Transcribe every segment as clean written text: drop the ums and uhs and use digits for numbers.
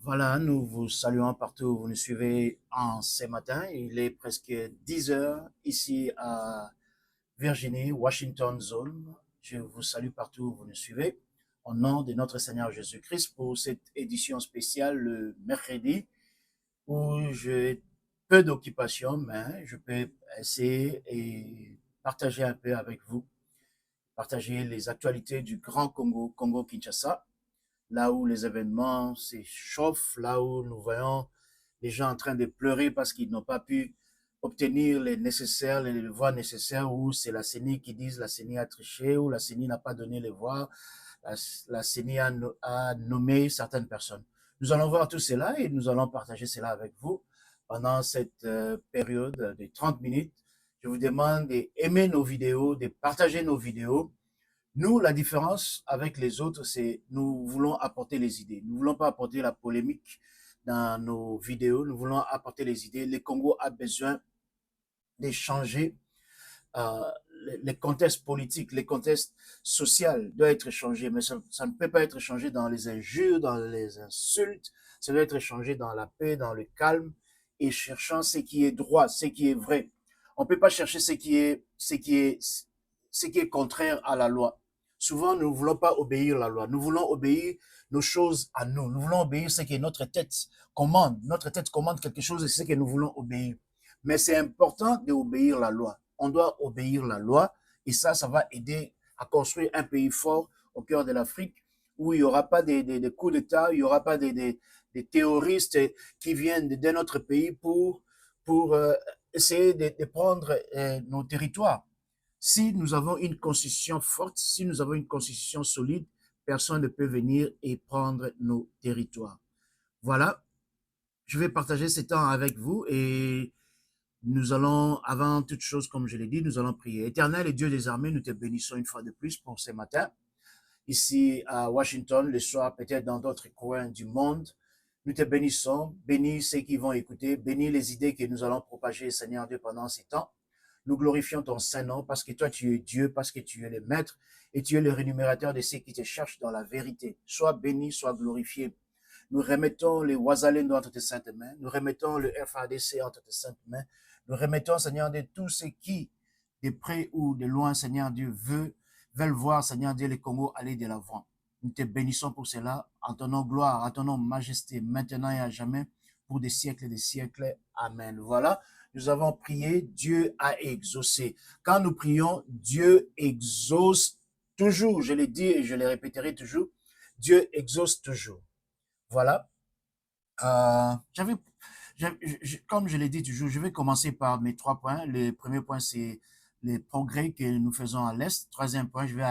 Voilà, nous vous saluons partout où vous nous suivez en ce matin. Il est presque 10 heures ici à Virginie, Washington Zone. Je vous salue partout où vous nous suivez. Au nom de notre Seigneur Jésus-Christ pour cette édition spéciale le mercredi où j'ai peu d'occupation, mais je peux essayer et partager un peu avec vous, partager les actualités du Grand Congo, Congo-Kinshasa, là où les événements s'échauffent, là où nous voyons les gens en train de pleurer parce qu'ils n'ont pas pu obtenir les nécessaires, les voix nécessaires, ou c'est la CENI qui dit la CENI a triché, ou la CENI n'a pas donné les voix, la CENI a nommé certaines personnes. Nous allons voir tout cela et nous allons partager cela avec vous pendant cette période de 30 minutes. Je vous demande d'aimer nos vidéos, de partager nos vidéos. Nous, la différence avec les autres, c'est nous voulons apporter les idées. Nous ne voulons pas apporter la polémique dans nos vidéos. Nous voulons apporter les idées. Le Congo a besoin d'échanger. Euh, les contextes politiques, les contextes sociaux doivent être changés, mais ça ne peut pas être changé dans les injures, dans les insultes. Ça doit être changé dans la paix, dans le calme et cherchant ce qui est droit, ce qui est vrai. On ne peut pas chercher ce qui est contraire à la loi. Souvent, nous ne voulons pas obéir à la loi. Nous voulons obéir nos choses à nous. Nous voulons obéir ce que notre tête commande. Notre tête commande quelque chose et c'est ce que nous voulons obéir. Mais c'est important d'obéir la loi. On doit obéir la loi et ça va aider à construire un pays fort au cœur de l'Afrique où il n'y aura pas des coups d'État, il n'y aura pas des terroristes qui viennent de notre pays pour essayer de prendre nos territoires. Si nous avons une constitution forte, si nous avons une constitution solide, personne ne peut venir et prendre nos territoires. Voilà, je vais partager ce temps avec vous et nous allons, avant toute chose, comme je l'ai dit, nous allons prier. Éternel et Dieu des armées, nous te bénissons une fois de plus pour ce matin. Ici à Washington, le soir, peut-être dans d'autres coins du monde. Nous te bénissons. Bénis ceux qui vont écouter. Bénis les idées que nous allons propager, Seigneur Dieu, pendant ces temps. Nous glorifions ton Saint-Nom parce que toi, tu es Dieu, parce que tu es le Maître et tu es le rémunérateur de ceux qui te cherchent dans la vérité. Sois béni, sois glorifié. Nous remettons les Ouazalènes entre tes saintes mains. Nous remettons le FADC entre tes saintes mains. Nous remettons, Seigneur Dieu, tous ceux qui, de près ou de loin, Seigneur Dieu, veulent voir, Seigneur Dieu, le Congo aller de l'avant. Nous te bénissons pour cela, en ton nom gloire, en ton nom majesté, maintenant et à jamais, pour des siècles et des siècles. Amen. Voilà, nous avons prié, Dieu a exaucé. Quand nous prions, Dieu exauce toujours. Je l'ai dit et je le répéterai toujours. Dieu exauce toujours. Voilà. J'avais comme je l'ai dit toujours, je vais commencer par mes 3 points. Le premier point, c'est les progrès que nous faisons à l'Est. Troisième point, je vais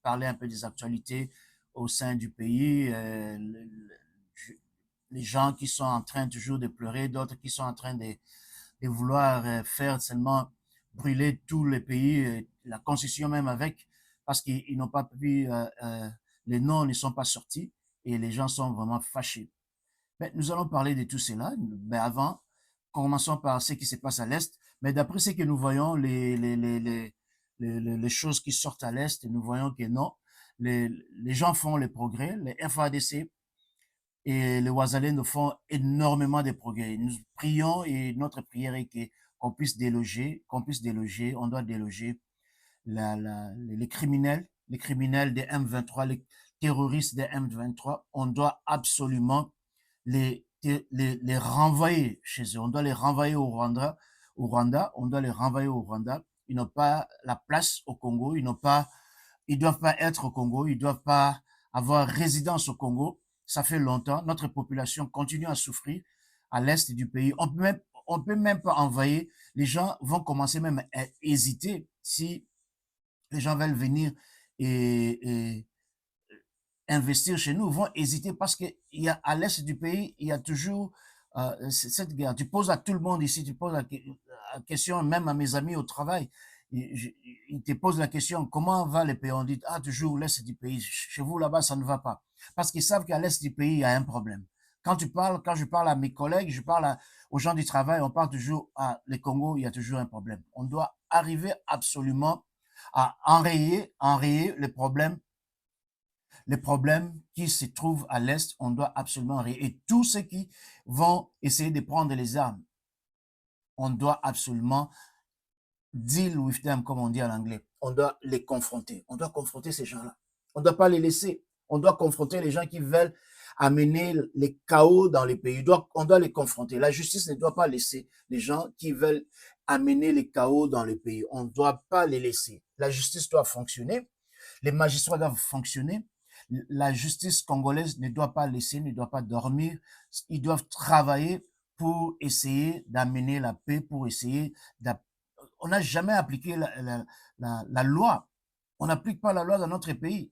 parler un peu des actualités au sein du pays. Les gens qui sont en train toujours de pleurer, d'autres qui sont en train de vouloir faire seulement brûler tout le pays, la constitution même avec, parce qu'ils n'ont pas pu, les noms ne sont pas sortis et les gens sont vraiment fâchés. Mais nous allons parler de tout cela. Mais avant, commençons par ce qui se passe à l'Est. Mais d'après ce que nous voyons, les choses qui sortent à l'Est, nous voyons que non, les gens font les progrès. Les FADC et les Ouazalais nous font énormément de progrès. Nous prions et notre prière est qu'on puisse déloger, on doit déloger les criminels des M23, les terroristes des M23. On doit absolument les renvoyer chez eux. On doit les renvoyer on doit les renvoyer au Rwanda. Ils n'ont pas la place au Congo. Ils doivent pas être au Congo. Ils doivent pas avoir résidence au Congo. Ça fait longtemps. Notre population continue à souffrir à l'est du pays. On peut même pas envoyer. Les gens vont commencer même à hésiter si les gens veulent venir et investir chez nous, vont hésiter parce qu'il y a à l'est du pays, il y a toujours cette guerre. Tu poses à tout le monde ici, tu poses la question, même à mes amis au travail, ils te posent la question, comment va le pays? On dit, ah, toujours l'est du pays. Chez vous, là-bas, ça ne va pas. Parce qu'ils savent qu'à l'est du pays, il y a un problème. Quand je parle à mes collègues, aux gens du travail, on parle toujours, ah, le Congo, il y a toujours un problème. On doit arriver absolument à enrayer le problème les problèmes qui se trouvent à l'Est, on doit absolument régler. Et tous ceux qui vont essayer de prendre les armes, on doit absolument deal with them, comme on dit en anglais. On doit les confronter. On doit confronter ces gens-là. On ne doit pas les laisser. On doit confronter les gens qui veulent amener les chaos dans les pays. On doit les confronter. La justice ne doit pas laisser les gens qui veulent amener les chaos dans les pays. On ne doit pas les laisser. La justice doit fonctionner. Les magistrats doivent fonctionner. La justice congolaise ne doit pas laisser, ne doit pas dormir. Ils doivent travailler pour essayer d'amener la paix, pour essayer on n'a jamais appliqué la loi. On n'applique pas la loi dans notre pays.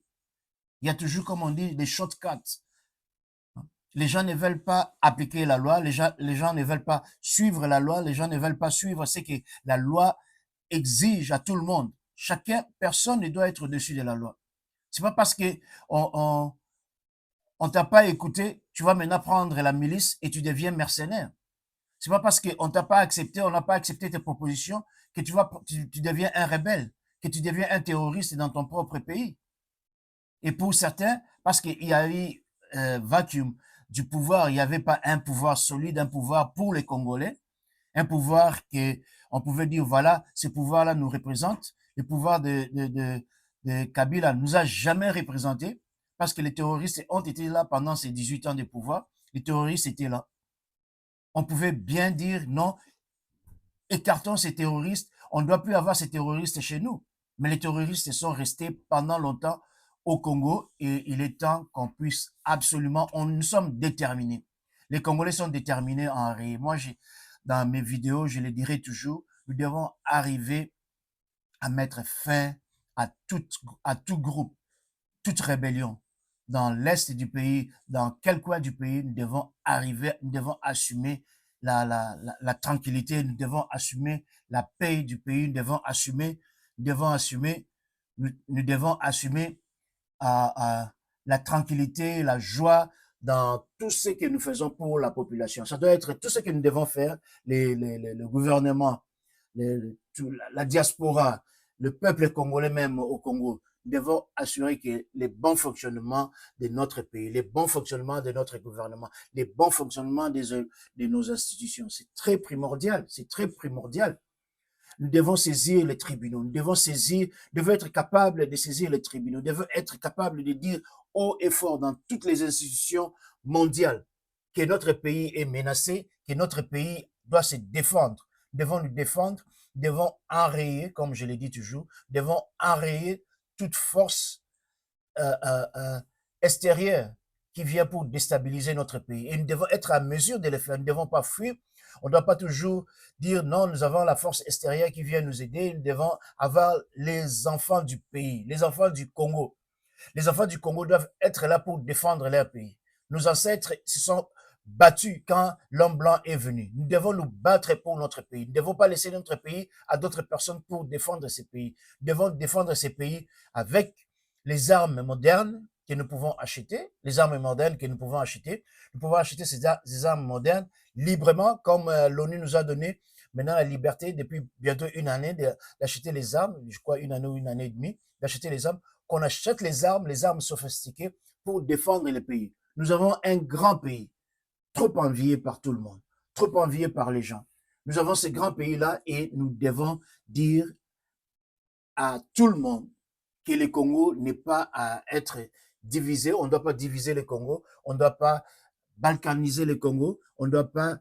Il y a toujours, comme on dit, des shortcuts. Les gens ne veulent pas appliquer la loi, les gens ne veulent pas suivre la loi, les gens ne veulent pas suivre ce que la loi exige à tout le monde. Personne ne doit être au-dessus de la loi. C'est pas parce que on t'a pas écouté, tu vas maintenant prendre la milice et tu deviens mercenaire. C'est pas parce qu'on t'a pas accepté, on n'a pas accepté tes propositions que tu deviens un rebelle, que tu deviens un terroriste dans ton propre pays. Et pour certains, parce qu'il y a eu vacuum du pouvoir, il n'y avait pas un pouvoir solide, un pouvoir pour les Congolais, un pouvoir que on pouvait dire, voilà, ce pouvoir-là nous représente. Le pouvoir de Kabila nous a jamais représenté parce que les terroristes ont été là pendant ces 18 ans de pouvoir. Les terroristes étaient là. On pouvait bien dire, non, écartons ces terroristes, on ne doit plus avoir ces terroristes chez nous. Mais les terroristes sont restés pendant longtemps au Congo et il est temps qu'on puisse absolument, nous sommes déterminés. Les Congolais sont déterminés en réel. Moi, dans mes vidéos, je le dirai toujours, nous devons arriver à mettre fin à tout groupe, toute rébellion. Dans l'est du pays, dans quel coin du pays, nous devons assumer la tranquillité, nous devons assumer la paix du pays, nous devons assumer la tranquillité, la joie dans tout ce que nous faisons pour la population. Ça doit être tout ce que nous devons faire, le gouvernement, la diaspora, le peuple congolais même au Congo. Nous devons assurer que les bons fonctionnements de notre pays, les bons fonctionnements de notre gouvernement, les bons fonctionnements de nos institutions, c'est très primordial, c'est très primordial. Nous devons saisir les tribunaux, nous devons être capables de saisir les tribunaux, nous devons être capables de dire haut et fort dans toutes les institutions mondiales que notre pays est menacé, que notre pays doit se défendre. Nous devons nous défendre, nous devons enrayer, comme je l'ai dit toujours, nous devons enrayer toute force extérieure qui vient pour déstabiliser notre pays. Et nous devons être à mesure de le faire. Nous ne devons pas fuir. On ne doit pas toujours dire non, nous avons la force extérieure qui vient nous aider. Nous devons avoir les enfants du pays, les enfants du Congo. Les enfants du Congo doivent être là pour défendre leur pays. Nos ancêtres se sont battus quand l'homme blanc est venu. Nous devons nous battre pour notre pays. Nous ne devons pas laisser notre pays à d'autres personnes pour défendre ces pays. Nous devons défendre ces pays avec les armes modernes que nous pouvons acheter, les armes modernes que nous pouvons acheter. Nous pouvons acheter ces armes modernes librement, comme l'ONU nous a donné maintenant la liberté depuis bientôt une année d'acheter les armes, je crois une année ou une année et demie, d'acheter les armes, qu'on achète les armes sophistiquées pour défendre le pays. Nous avons un grand pays, trop envié par tout le monde, trop envié par les gens. Nous avons ce grand pays-là et nous devons dire à tout le monde que le Congo n'est pas à être divisé. On ne doit pas diviser le Congo. On ne doit pas balkaniser le Congo. On ne doit pas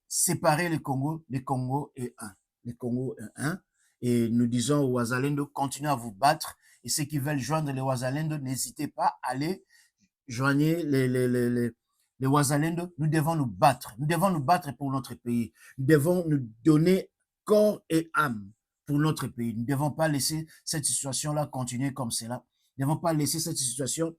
séparer le Congo. Le Congo est un. Le Congo est un. Et nous disons aux Wazalendo, continuez à vous battre. Et ceux qui veulent joindre les Wazalendo, n'hésitez pas à aller joindre les Wazalendo. Nous devons nous battre. Nous devons nous battre pour notre pays. Nous devons nous donner corps et âme pour notre pays. Nous ne devons pas laisser cette situation-là continuer comme cela. Nous ne devons pas laisser cette situation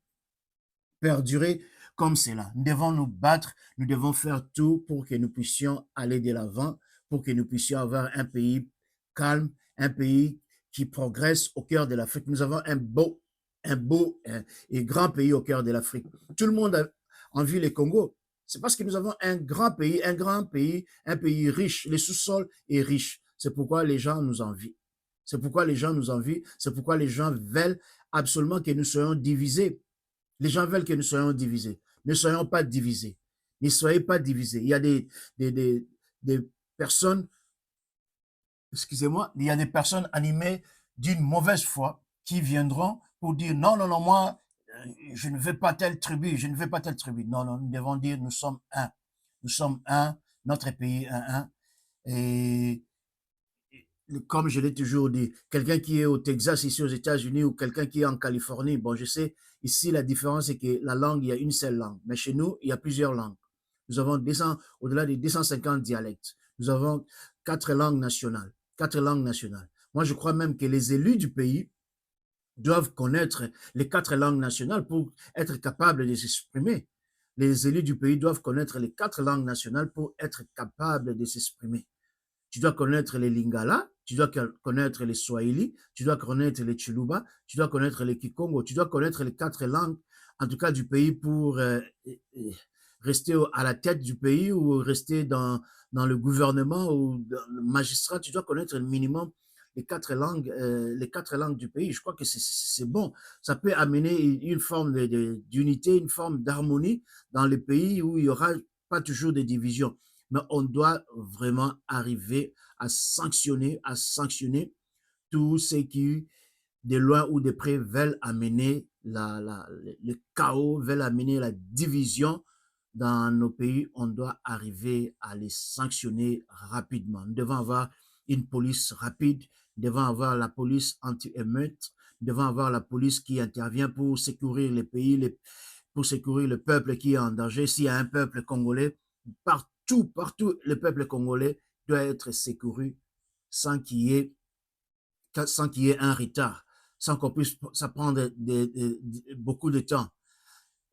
perdurer comme cela. Nous devons nous battre, nous devons faire tout pour que nous puissions aller de l'avant, pour que nous puissions avoir un pays calme, un pays qui progresse au cœur de l'Afrique. Nous avons un beau et grand pays au cœur de l'Afrique. Tout le monde a envie le Congo. C'est parce que nous avons un pays riche. Le sous-sol est riche. C'est pourquoi les gens nous envient. C'est pourquoi les gens nous envient. C'est pourquoi les gens veulent absolument que nous soyons divisés. Les gens veulent que nous soyons divisés. Ne soyons pas divisés. Ne soyez pas divisés. Il y a des, des, des personnes, excusez-moi, il y a des personnes animées d'une mauvaise foi qui viendront pour dire non, non, non, moi, je ne veux pas telle tribu, je ne veux pas telle tribu. Non, non, nous devons dire nous sommes un. Nous sommes un, notre pays un. Et comme je l'ai toujours dit, quelqu'un qui est au Texas, ici aux États-Unis, ou quelqu'un qui est en Californie, bon, je sais, ici, la différence, c'est que la langue, il y a une seule langue. Mais chez nous, il y a plusieurs langues. Nous avons au-delà de 250 dialectes. Nous avons 4 langues nationales. 4 langues nationales. Moi, je crois même que les élus du pays doivent connaître les 4 langues nationales pour être capables de s'exprimer. Les élus du pays doivent connaître les 4 langues nationales pour être capables de s'exprimer. Tu dois connaître les Lingala, tu dois connaître les Swahili, tu dois connaître les Chiluba, tu dois connaître les Kikongo, tu dois connaître les 4 langues, en tout cas du pays, pour rester à la tête du pays ou rester dans le gouvernement ou dans le magistrat. Tu dois connaître le minimum les 4 langues du pays. Je crois que c'est bon. Ça peut amener une forme d'unité, une forme d'harmonie dans les pays où il n'y aura pas toujours de divisions. Mais on doit vraiment arriver à sanctionner tous ceux qui, de loin ou de près, veulent amener le chaos, veulent amener la division dans nos pays. On doit arriver à les sanctionner rapidement. Nous devons avoir une police rapide, nous devons avoir la police anti-émeute, nous devons avoir la police qui intervient pour sécuriser les pays, pour sécuriser le peuple qui est en danger. S'il y a un peuple congolais, partout, le peuple congolais doit être sécurisé sans qu'il y ait un retard, sans qu'on puisse ça prendre beaucoup de temps.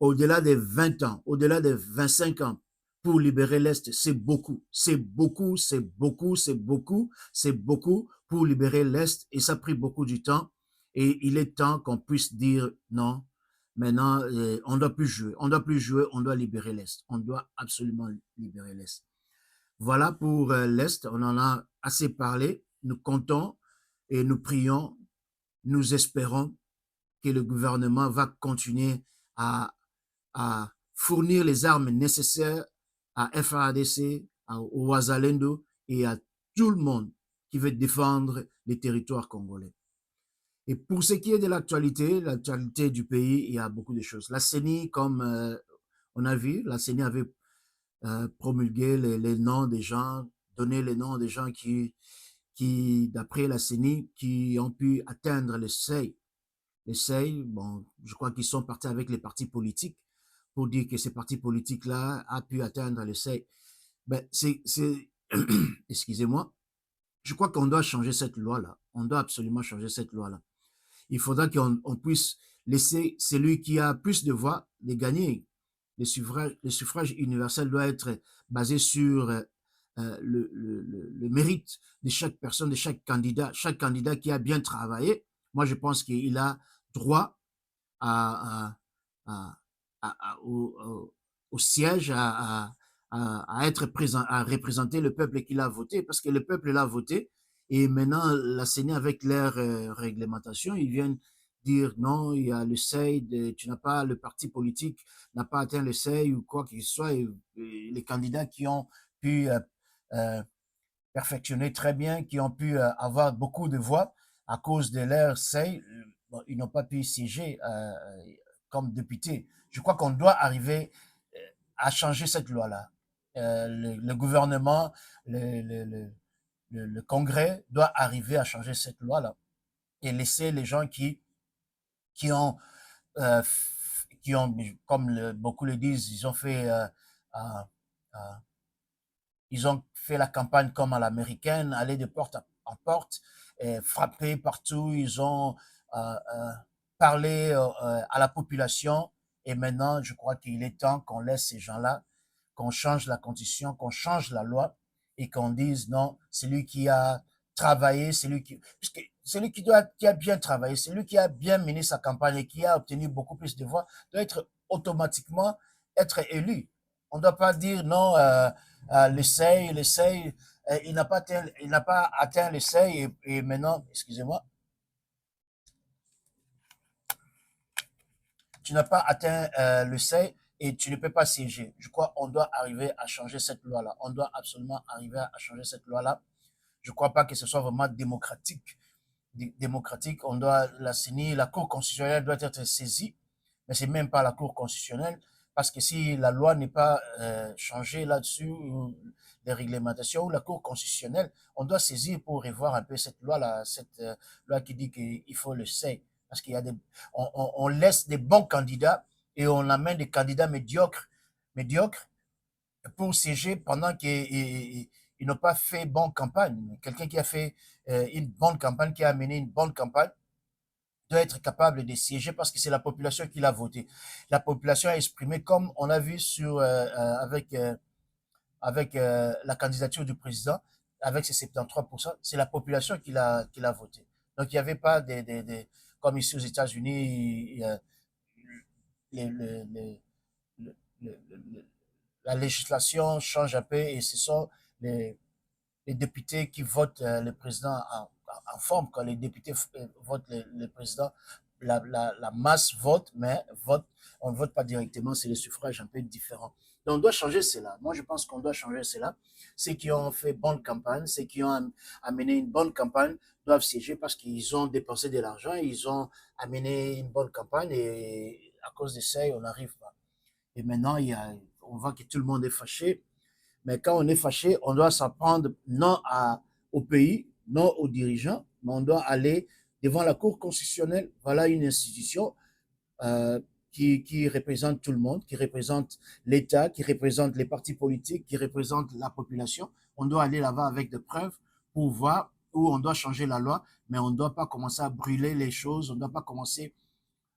Au-delà de 20 ans, au-delà de 25 ans, pour libérer l'Est, c'est beaucoup, c'est beaucoup, c'est beaucoup, c'est beaucoup, c'est beaucoup pour libérer l'Est et ça a pris beaucoup de temps et il est temps qu'on puisse dire non, maintenant on ne doit plus jouer, on doit libérer l'Est, on doit absolument libérer l'Est. Voilà pour l'Est, on en a assez parlé, nous comptons et nous prions, nous espérons que le gouvernement va continuer à fournir les armes nécessaires à FARDC, au Wazalendo et à tout le monde qui veut défendre les territoires congolais. Et pour ce qui est de l'actualité du pays, il y a beaucoup de choses. La CENI, comme on a vu, la CENI avait promulgué les noms des gens, donné les noms des gens qui d'après la CENI, qui ont pu atteindre le seuil. Le seuil, bon, je crois qu'ils sont partis avec les partis politiques pour dire que ces partis politiques-là a pu atteindre le seuil. Ben, excusez-moi, je crois qu'on doit changer cette loi-là. On doit absolument changer cette loi-là. Il faudra qu'on puisse laisser celui qui a plus de voix de gagner. Le suffrage universel doit être basé sur le mérite de chaque personne, de chaque candidat qui a bien travaillé. Moi, je pense qu'il a droit à, à, au siège, être présent, à représenter le peuple qu'il a voté, parce que le peuple l'a voté, et maintenant la CENI avec leur réglementation, ils viennent dire non, il y a le seuil, tu n'as pas, le parti politique n'a pas atteint le seuil ou quoi qu'il soit, et les candidats qui ont pu perfectionner très bien, qui ont pu avoir beaucoup de voix à cause de leur seuil, bon, ils n'ont pas pu siéger comme député. Je crois qu'on doit arriver à changer cette loi-là. Le gouvernement, le Congrès doit arriver à changer cette loi-là et laisser les gens qui ont, euh, comme beaucoup le disent, ils ont fait la campagne comme à l'américaine, aller de porte en porte, frapper partout, ils ont parlé à la population. Et maintenant, je crois qu'il est temps qu'on laisse ces gens-là, qu'on change la constitution, qu'on change la loi et qu'on dise non, celui qui a travaillé, celui qui a bien travaillé, celui qui a bien mené sa campagne et qui a obtenu beaucoup plus de voix, doit être automatiquement être élu. On ne doit pas dire non, l'essaye, il n'a pas atteint le seuil et maintenant, excusez-moi, tu n'as pas atteint le seuil et tu ne peux pas siéger. Je crois qu'on doit arriver à changer cette loi-là. On doit absolument arriver à changer cette loi-là. Je ne crois pas que ce soit vraiment démocratique. Démocratique, on doit la CENI, la Cour constitutionnelle doit être saisie, mais c'est même pas la Cour constitutionnelle, parce que si la loi n'est pas changée là-dessus, ou les réglementations, ou la Cour constitutionnelle, on doit saisir pour revoir un peu cette loi-là, cette loi qui dit qu'il faut le seuil. Parce qu'il y a on laisse des bons candidats et on amène des candidats médiocres pour siéger pendant qu'ils n'ont pas fait bonne campagne. Quelqu'un qui a fait une bonne campagne, qui a mené une bonne campagne, doit être capable de siéger parce que c'est la population qui l'a voté. La population a exprimé, comme on a vu avec la candidature du président, avec ses 73%, c'est la population qui l'a voté. Donc il n'y avait pas comme ici aux États-Unis, les, les, les, les, les, la législation change un peu et ce sont les, les députés qui votent le président en forme. Quand les députés votent le président, la masse vote, mais on ne vote pas directement, c'est le suffrage un peu différent. Donc on doit changer cela. Moi, je pense qu'on doit changer cela. Ceux qui ont fait bonne campagne, ceux qui ont amené une bonne campagne doivent siéger parce qu'ils ont dépensé de l'argent, ils ont amené une bonne campagne et à cause de ça, on n'arrive pas. Et maintenant, on voit que tout le monde est fâché. Mais quand on est fâché, on doit s'en prendre non au pays, non aux dirigeants, mais on doit aller devant la Cour constitutionnelle. Voilà une institution qui représente tout le monde, qui représente l'État, qui représente les partis politiques, qui représente la population. On doit aller là-bas avec des preuves pour voir où on doit changer la loi, mais on ne doit pas commencer à brûler les choses, on ne doit pas commencer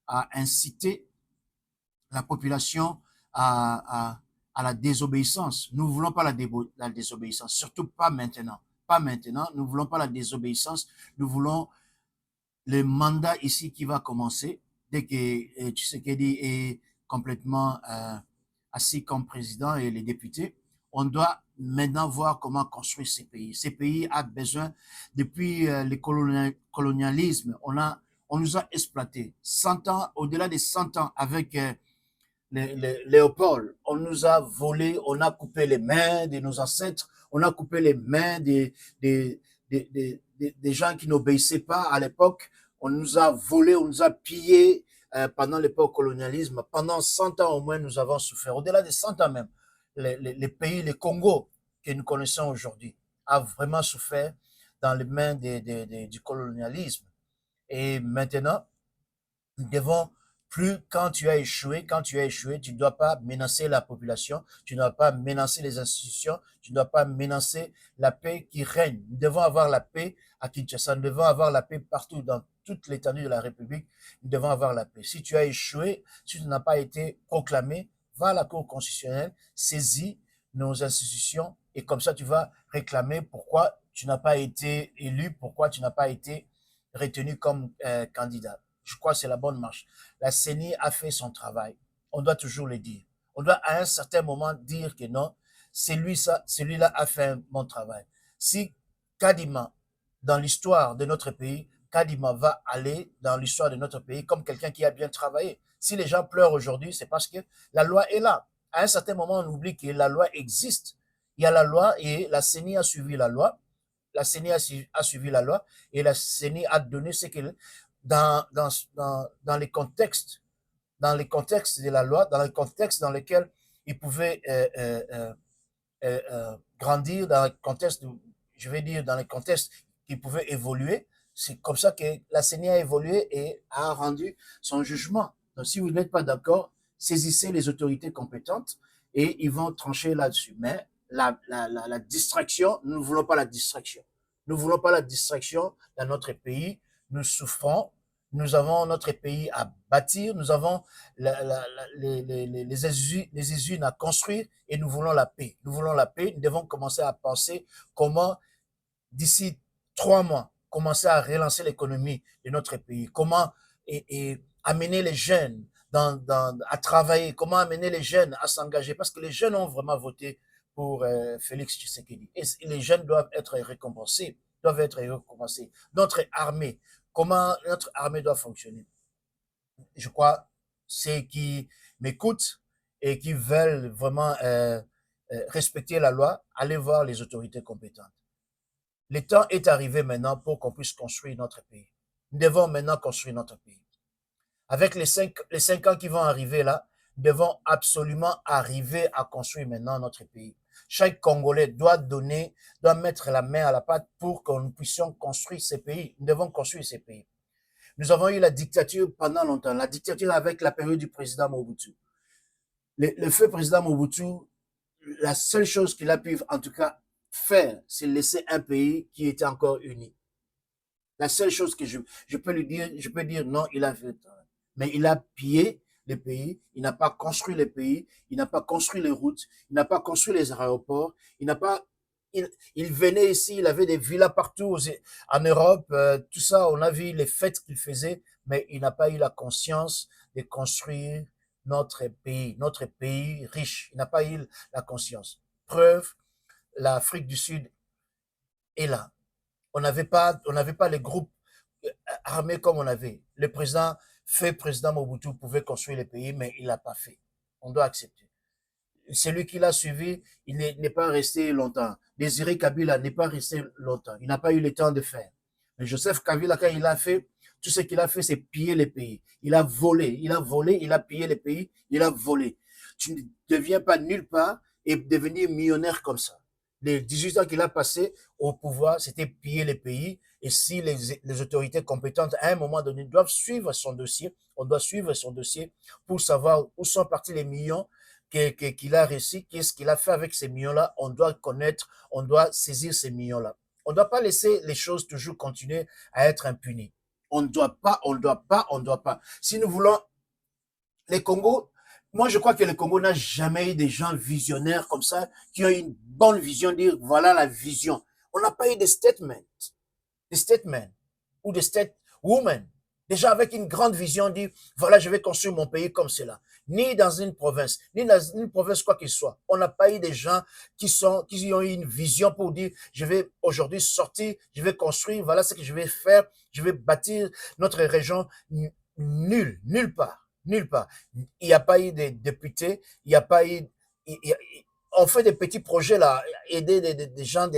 à inciter la population à la désobéissance. Nous ne voulons pas la désobéissance, surtout pas maintenant. Pas maintenant, nous ne voulons pas la désobéissance, nous voulons le mandat ici qui va commencer dès que Tshisekedi est complètement assis comme président et les députés. On doit maintenant voir comment construire ces pays. Ces pays ont besoin, depuis le colonialisme, on nous a exploités. 100 ans, au-delà de 100 ans, avec Léopold, on nous a volé, on a coupé les mains de nos ancêtres, on a coupé les mains des gens qui n'obéissaient pas à l'époque, on nous a volé, on nous a pillé pendant l'époque colonialisme. Pendant 100 ans au moins, nous avons souffert. Au-delà de 100 ans même, les pays, le Congo que nous connaissons aujourd'hui, a vraiment souffert dans les mains du colonialisme. Et maintenant, nous devons plus, quand tu as échoué, tu ne dois pas menacer la population, tu ne dois pas menacer les institutions, tu ne dois pas menacer la paix qui règne. Nous devons avoir la paix à Kinshasa, nous devons avoir la paix partout dans toute l'étendue de la République, nous devons avoir la paix. Si tu as échoué, si tu n'as pas été proclamé, va à la Cour constitutionnelle, saisis nos institutions et comme ça tu vas réclamer pourquoi tu n'as pas été élu, pourquoi tu n'as pas été retenu comme candidat. Je crois que c'est la bonne marche. La CENI a fait son travail. On doit toujours le dire. On doit à un certain moment dire que non, celui-là a fait un bon travail. Si Kadima, dans l'histoire de notre pays, Kadima va aller dans l'histoire de notre pays comme quelqu'un qui a bien travaillé. Si les gens pleurent aujourd'hui, c'est parce que la loi est là. À un certain moment, on oublie que la loi existe. Il y a la loi et la CENI a suivi la loi. La CENI a suivi la loi et la CENI a donné ce qu'elle dans les contextes, de la loi, dans les contextes dans lesquels ils pouvaient grandir, dans les contextes, je vais dire, dans les contextes qui pouvaient évoluer. C'est comme ça que la CENI a évolué et a rendu son jugement. Donc, si vous n'êtes pas d'accord, saisissez les autorités compétentes et ils vont trancher là-dessus. Mais la distraction, nous ne voulons pas la distraction. Nous ne voulons pas la distraction dans notre pays. Nous souffrons. Nous avons notre pays à bâtir. Nous avons les usines à construire et nous voulons la paix. Nous voulons la paix. Nous devons commencer à penser comment, d'ici 3 mois, commencer à relancer l'économie de notre pays. Comment et amener les jeunes à travailler. Comment amener les jeunes à s'engager. Parce que les jeunes ont vraiment voté pour Félix Tshisekedi. Et les jeunes doivent être récompensés, doivent être récompensés. Notre armée, comment notre armée doit fonctionner? Je crois, ceux qui m'écoutent et qui veulent vraiment respecter la loi, allez voir les autorités compétentes. Le temps est arrivé maintenant pour qu'on puisse construire notre pays. Nous devons maintenant construire notre pays. Avec les 5 ans qui vont arriver là, nous devons absolument arriver à construire maintenant notre pays. Chaque Congolais doit mettre la main à la pâte pour que nous puissions construire ces pays. Nous devons construire ces pays. Nous avons eu la dictature pendant longtemps, la dictature avec la période du président Mobutu. Le feu président Mobutu, la seule chose qu'il a pu, en tout cas, faire, c'est laisser un pays qui était encore uni. La seule chose que je peux lui dire, je peux dire non, il a fait, mais il a pillé les pays, il n'a pas construit les pays, il n'a pas construit les routes, il n'a pas construit les aéroports, il n'a pas, il venait ici, il avait des villas partout en Europe, tout ça, on a vu les fêtes qu'il faisait, mais il n'a pas eu la conscience de construire notre pays riche. Il n'a pas eu la conscience. Preuve, l'Afrique du Sud est là. On n'avait pas les groupes armés comme on avait. Le président Mobutu pouvait construire les pays, mais il l'a pas fait. On doit accepter. Celui qui l'a suivi, il n'est pas resté longtemps. Désiré Kabila n'est pas resté longtemps. Il n'a pas eu le temps de faire. Mais Joseph Kabila, quand il a fait, tout ce qu'il a fait, c'est piller les pays. Il a volé, il a pillé les pays, il a volé. Tu ne deviens pas nulle part et devenir millionnaire comme ça. Les 18 ans qu'il a passé au pouvoir, c'était piller les pays. Et si les autorités compétentes, à un moment donné, doivent suivre son dossier, on doit suivre son dossier pour savoir où sont partis les millions qu'il a réussi, qu'est-ce qu'il a fait avec ces millions-là. On doit connaître, on doit saisir ces millions-là. On ne doit pas laisser les choses toujours continuer à être impunies. On ne doit pas, on ne doit pas, on ne doit pas. Si nous voulons, les Congos, moi je crois que le Congo n'a jamais eu des gens visionnaires comme ça, qui ont une bonne vision, dire voilà la vision. On n'a pas eu des statements ou des stateswomen, déjà avec une grande vision, dire voilà, je vais construire mon pays comme cela. Ni dans une province, ni dans une province quoi qu'il soit. On n'a pas eu des gens qui ont eu une vision pour dire je vais aujourd'hui sortir, je vais construire, voilà ce que je vais faire, je vais bâtir notre région. Nulle part. Nulle part. Il n'y a pas eu de députés, il n'y a pas eu. On fait des petits projets là, aider des gens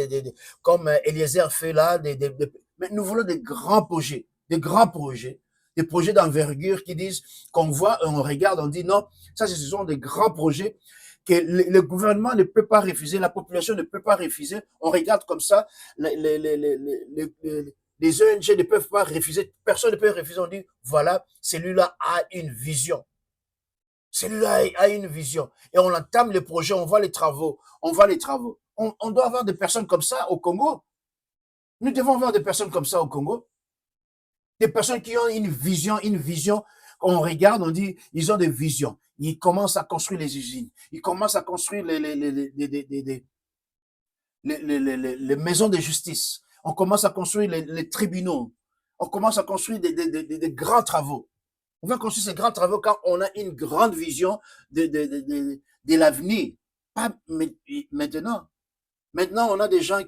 comme Eliezer fait là, mais nous voulons des grands projets, des projets d'envergure qui disent qu'on voit, on regarde, on dit non, ça ce sont des grands projets que le gouvernement ne peut pas refuser, la population ne peut pas refuser. On regarde comme ça, les ONG ne peuvent pas refuser, personne ne peut refuser. On dit voilà, celui-là a une vision. Celui-là a une vision. Et on entame les projets, on voit les travaux. On doit avoir des personnes comme ça au Congo. Nous devons avoir des personnes comme ça au Congo. Des personnes qui ont une vision. On regarde, on dit, ils ont des visions. Ils commencent à construire les usines. Ils commencent à construire les maisons de justice. On commence à construire les tribunaux. On commence à construire des grands travaux. On va construire ces grands travaux quand on a une grande vision de l'avenir. Pas maintenant. Maintenant, on a des gens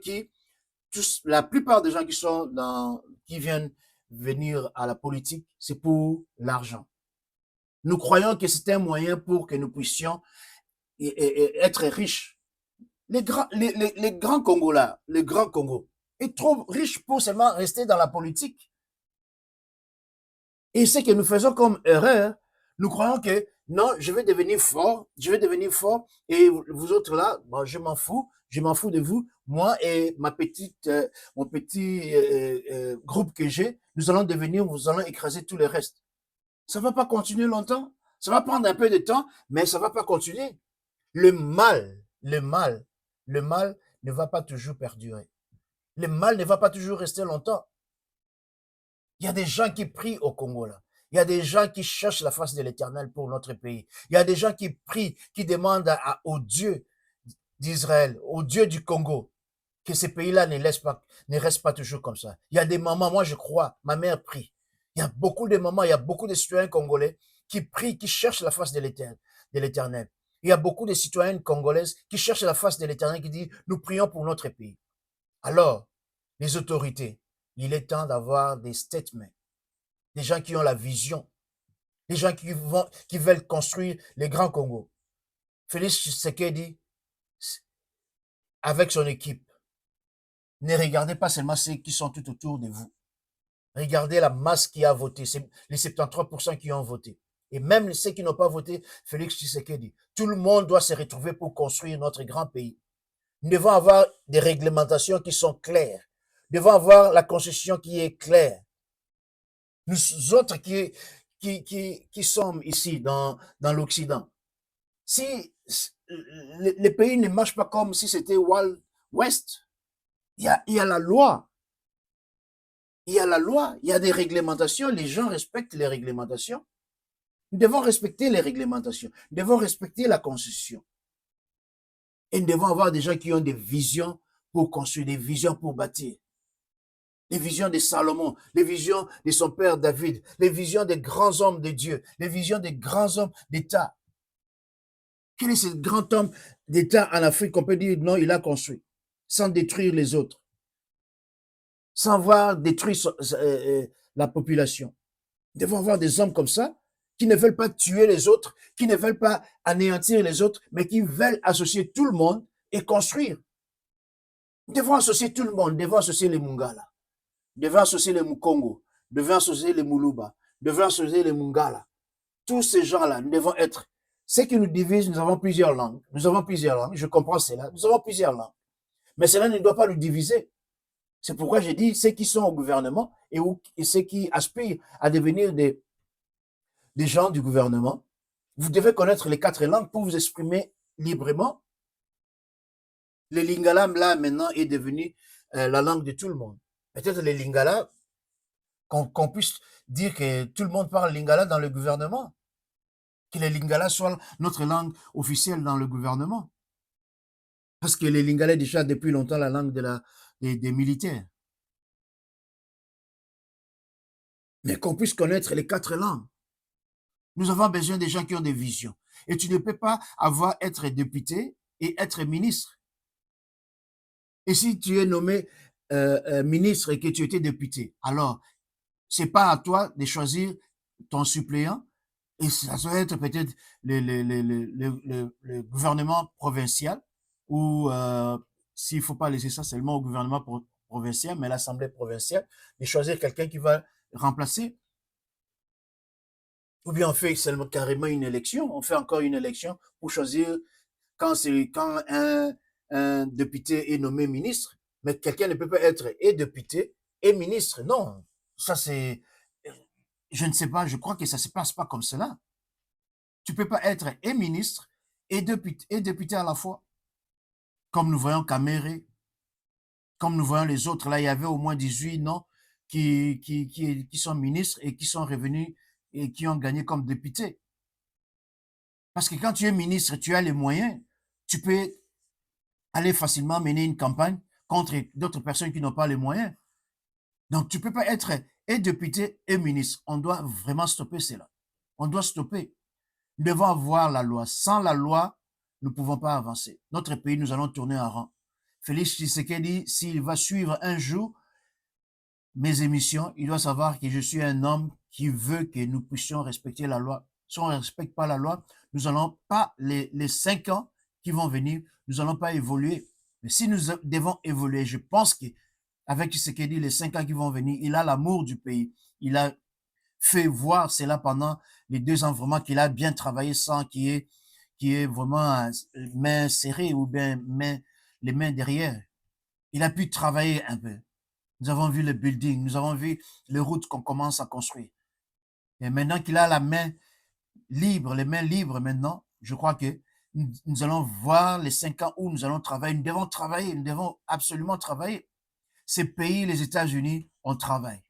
la plupart des gens qui viennent venir à la politique, c'est pour l'argent. Nous croyons que c'est un moyen pour que nous puissions être riches. Les grands Congos là, les grands Congo, est trop riche pour seulement rester dans la politique. Et ce que nous faisons comme erreur, nous croyons que non, je vais devenir fort, et vous autres là, bon, je m'en fous de vous. Moi et mon petit groupe que j'ai, nous allons écraser tout le reste. Ça va pas continuer longtemps, ça va prendre un peu de temps, mais ça va pas continuer. Le mal ne va pas toujours perdurer. Le mal ne va pas toujours rester longtemps. Il y a des gens qui prient au Congo là. Il y a des gens qui cherchent la face de l'Éternel pour notre pays. Il y a des gens qui prient, qui demandent au Dieu d'Israël, au Dieu du Congo, que ces pays-là ne restent pas toujours comme ça. Il y a des mamans, moi je crois, ma mère prie. Il y a beaucoup de mamans, il y a beaucoup de citoyens congolais qui prient, qui cherchent la face de l'Éternel. Il y a beaucoup de citoyennes congolaises qui cherchent la face de l'Éternel, qui disent, nous prions pour notre pays. Alors, les autorités, il est temps d'avoir des statements, des gens qui ont la vision, des gens qui veulent construire les grands Congo. Félix Tshisekedi, avec son équipe, ne regardez pas seulement ceux qui sont tout autour de vous. Regardez la masse qui a voté, c'est les 73% qui ont voté. Et même ceux qui n'ont pas voté Félix Tshisekedi. Tout le monde doit se retrouver pour construire notre grand pays. Nous devons avoir des réglementations qui sont claires. Nous devons avoir la constitution qui est claire. Nous autres qui sommes ici dans l'Occident, si les pays ne marchent pas comme si c'était Wild West, il y a la loi. Il y a la loi, il y a des réglementations, les gens respectent les réglementations. Nous devons respecter les réglementations, nous devons respecter la Constitution. Et nous devons avoir des gens qui ont des visions pour construire, des visions pour bâtir. Les visions de Salomon, les visions de son père David, les visions des grands hommes de Dieu, les visions des grands hommes d'État. Quel est ce grand homme d'État en Afrique qu'on peut dire non, il a construit, sans détruire les autres, sans avoir détruit la population. Nous devons avoir des hommes comme ça, qui ne veulent pas tuer les autres, qui ne veulent pas anéantir les autres, mais qui veulent associer tout le monde et construire. Nous devons associer tout le monde, nous devons associer les Mungala, nous devons associer les Mukongo, nous devons associer les Muluba, nous devons associer les Mungala. Tous ces gens-là, nous devons être. Ce qui nous divise, nous avons plusieurs langues. Nous avons plusieurs langues, je comprends cela. Nous avons plusieurs langues. Mais cela ne doit pas nous diviser. C'est pourquoi j'ai dit, ceux qui sont au gouvernement et ceux qui aspirent à devenir des gens du gouvernement, vous devez connaître les 4 langues pour vous exprimer librement. Le lingala, là, maintenant, est devenu la langue de tout le monde. Peut-être le lingala, qu'on puisse dire que tout le monde parle lingala dans le gouvernement. Que le lingala soit notre langue officielle dans le gouvernement. Parce que le lingala est déjà depuis longtemps la langue des militaires. Mais qu'on puisse connaître les 4 langues. Nous avons besoin des gens qui ont des visions. Et tu ne peux pas être député et être ministre. Et si tu es nommé ministre et que tu étais député, alors, c'est pas à toi de choisir ton suppléant, et ça doit être peut-être le gouvernement provincial, ou s'il ne faut pas laisser ça seulement au gouvernement provincial, mais l'Assemblée provinciale, de choisir quelqu'un qui va remplacer. Ou bien on fait seulement carrément une élection, on fait encore une élection pour choisir quand un député est nommé ministre, mais quelqu'un ne peut pas être et député et ministre. Non, ça c'est, je ne sais pas, je crois que ça ne se passe pas comme cela. Tu ne peux pas être et ministre et député à la fois. Comme nous voyons Kamere, comme nous voyons les autres, là il y avait au moins 18 noms qui sont ministres et qui sont revenus et qui ont gagné comme députés. Parce que quand tu es ministre, tu as les moyens, tu peux aller facilement mener une campagne contre d'autres personnes qui n'ont pas les moyens. Donc, tu ne peux pas être et député et ministre. On doit vraiment stopper cela. On doit stopper. Nous devons avoir la loi. Sans la loi, nous ne pouvons pas avancer. Notre pays, nous allons tourner en rang. Félix Tshisekedi, s'il va suivre un jour mes émissions, il doit savoir que je suis un homme qui veut que nous puissions respecter la loi. Si on ne respecte pas la loi, nous n'allons pas, les 5 ans qui vont venir, nous n'allons pas évoluer. Mais si nous devons évoluer, je pense qu'avec Tshisekedi, les 5 ans qui vont venir, il a l'amour du pays. Il a fait voir cela pendant les 2 ans vraiment qu'il a bien travaillé sans qu'il y ait vraiment main serrée ou bien les mains derrière. Il a pu travailler un peu. Nous avons vu le building, nous avons vu les routes qu'on commence à construire. Et maintenant qu'il a la main libre, les mains libres maintenant, je crois que nous allons voir les 5 ans où nous allons travailler. Nous devons travailler, nous devons absolument travailler. Ces pays, les États-Unis, on travaille.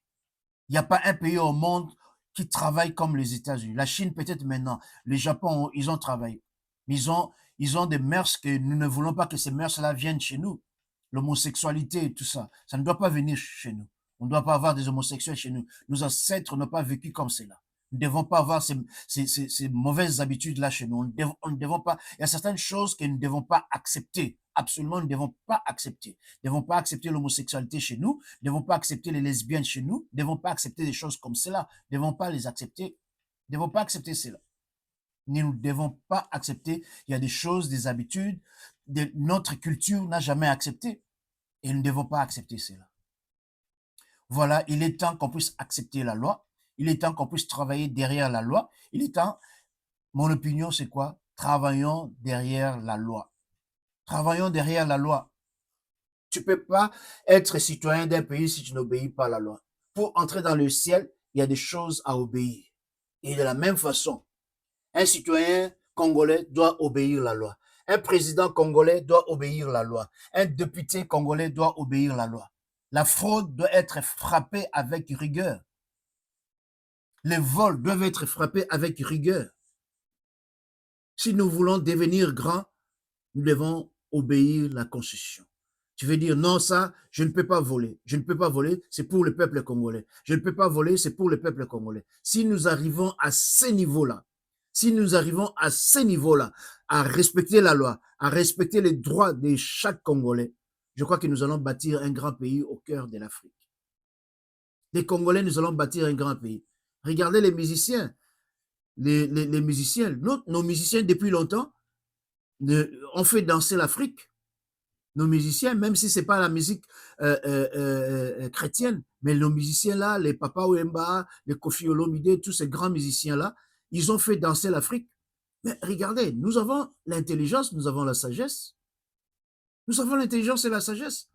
Il n'y a pas un pays au monde qui travaille comme les États-Unis. La Chine, peut-être maintenant. Le Japon, ils ont travaillé. Ils ont des mœurs que nous ne voulons pas que ces mœurs-là viennent chez nous. L'homosexualité et tout ça, ça ne doit pas venir chez nous. On ne doit pas avoir des homosexuels chez nous. Nos ancêtres n'ont pas vécu comme cela. Nous ne devons pas avoir ces mauvaises habitudes-là chez nous. Nous ne devons pas. Il y a certaines choses que nous ne devons pas accepter. Absolument, nous ne devons pas accepter. Nous ne devons pas accepter l'homosexualité chez nous. Nous ne devons pas accepter les lesbiennes chez nous. Nous ne devons pas accepter des choses comme cela. Nous ne devons pas les accepter. Nous ne devons pas accepter cela. Nous ne devons pas accepter. Il y a des choses, des habitudes, notre culture n'a jamais accepté. Et nous ne devons pas accepter cela. Voilà, il est temps qu'on puisse accepter la loi. Il est temps qu'on puisse travailler derrière la loi. Il est temps, mon opinion, c'est quoi? Travaillons derrière la loi. Travaillons derrière la loi. Tu ne peux pas être citoyen d'un pays si tu n'obéis pas à la loi. Pour entrer dans le ciel, il y a des choses à obéir. Et de la même façon, un citoyen congolais doit obéir à la loi. Un président congolais doit obéir à la loi. Un député congolais doit obéir à la loi. La fraude doit être frappée avec rigueur. Les vols doivent être frappés avec rigueur. Si nous voulons devenir grands, nous devons obéir à la Constitution. Tu veux dire, non, ça, je ne peux pas voler. Je ne peux pas voler, c'est pour le peuple congolais. Je ne peux pas voler, c'est pour le peuple congolais. Si nous arrivons à ce niveau-là, si nous arrivons à ce niveau-là, à respecter la loi, à respecter les droits de chaque Congolais, je crois que nous allons bâtir un grand pays au cœur de l'Afrique. Les Congolais, nous allons bâtir un grand pays. Regardez les musiciens. Les musiciens, nos musiciens depuis longtemps ont fait danser l'Afrique. Nos musiciens, même si ce n'est pas la musique chrétienne, mais nos musiciens là, les Papa Wemba, les Kofi Olomide, tous ces grands musiciens là, ils ont fait danser l'Afrique. Mais regardez, nous avons l'intelligence, nous avons la sagesse. Nous avons l'intelligence et la sagesse.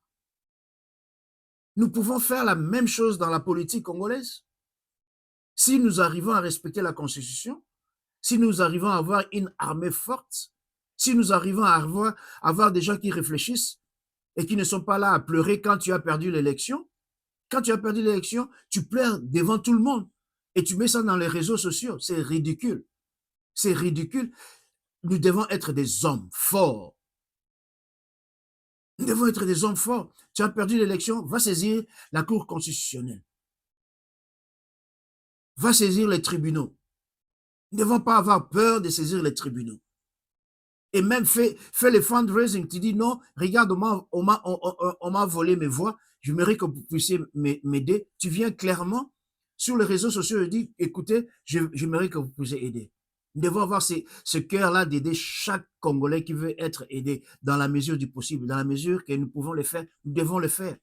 Nous pouvons faire la même chose dans la politique congolaise. Si nous arrivons à respecter la Constitution, si nous arrivons à avoir une armée forte, si nous arrivons à avoir des gens qui réfléchissent et qui ne sont pas là à pleurer quand tu as perdu l'élection, quand tu as perdu l'élection, tu pleures devant tout le monde et tu mets ça dans les réseaux sociaux. C'est ridicule. C'est ridicule. Nous devons être des hommes forts. Nous devons être des hommes forts. Tu as perdu l'élection, va saisir la Cour constitutionnelle. Va saisir les tribunaux. Nous ne devons pas avoir peur de saisir les tribunaux. Et même fais le fundraising. Tu dis non, regarde, on m'a volé mes voix. J'aimerais que vous puissiez m'aider. Tu viens clairement sur les réseaux sociaux et dis, écoutez, j'aimerais que vous puissiez aider. Nous devons avoir ce cœur-là d'aider chaque Congolais qui veut être aidé dans la mesure du possible, dans la mesure que nous pouvons le faire. Nous devons le faire.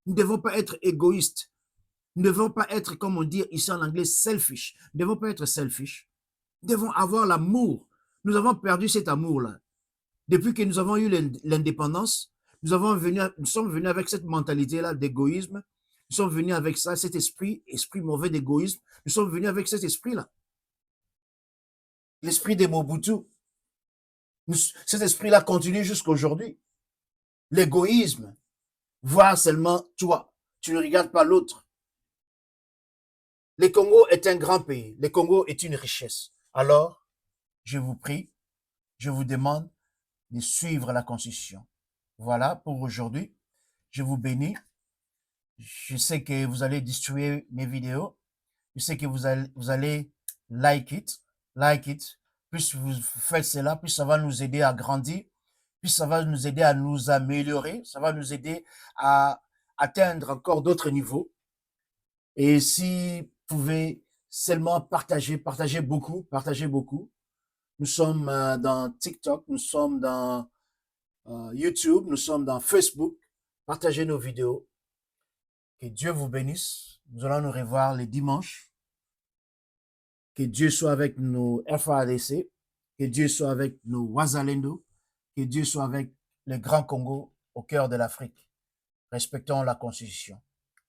Nous ne devons pas être égoïstes. Nous ne devons pas être, comme on dit ici en anglais, selfish. Nous ne devons pas être selfish. Nous devons avoir l'amour. Nous avons perdu cet amour-là. Depuis que nous avons eu l'indépendance, nous sommes venus avec cette mentalité-là d'égoïsme. Nous sommes venus avec ça, cet esprit mauvais d'égoïsme. Nous sommes venus avec cet esprit-là. L'esprit de Mobutu. Cet esprit-là continue jusqu'à aujourd'hui. L'égoïsme. Voir seulement toi. Tu ne regardes pas l'autre. Le Congo est un grand pays. Le Congo est une richesse. Alors, je vous prie, je vous demande de suivre la Constitution. Voilà pour aujourd'hui. Je vous bénis. Je sais que vous allez distribuer mes vidéos. Je sais que vous allez like it. Plus vous faites cela, plus ça va nous aider à grandir. Plus ça va nous aider à nous améliorer. Ça va nous aider à atteindre encore d'autres niveaux. Et si vous pouvez seulement partagez beaucoup. Nous sommes dans TikTok, nous sommes dans YouTube, nous sommes dans Facebook. Partagez nos vidéos. Que Dieu vous bénisse. Nous allons nous revoir les dimanches. Que Dieu soit avec nos FADC. Que Dieu soit avec nos Wazalendo. Que Dieu soit avec le Grand Congo au cœur de l'Afrique. Respectons la Constitution.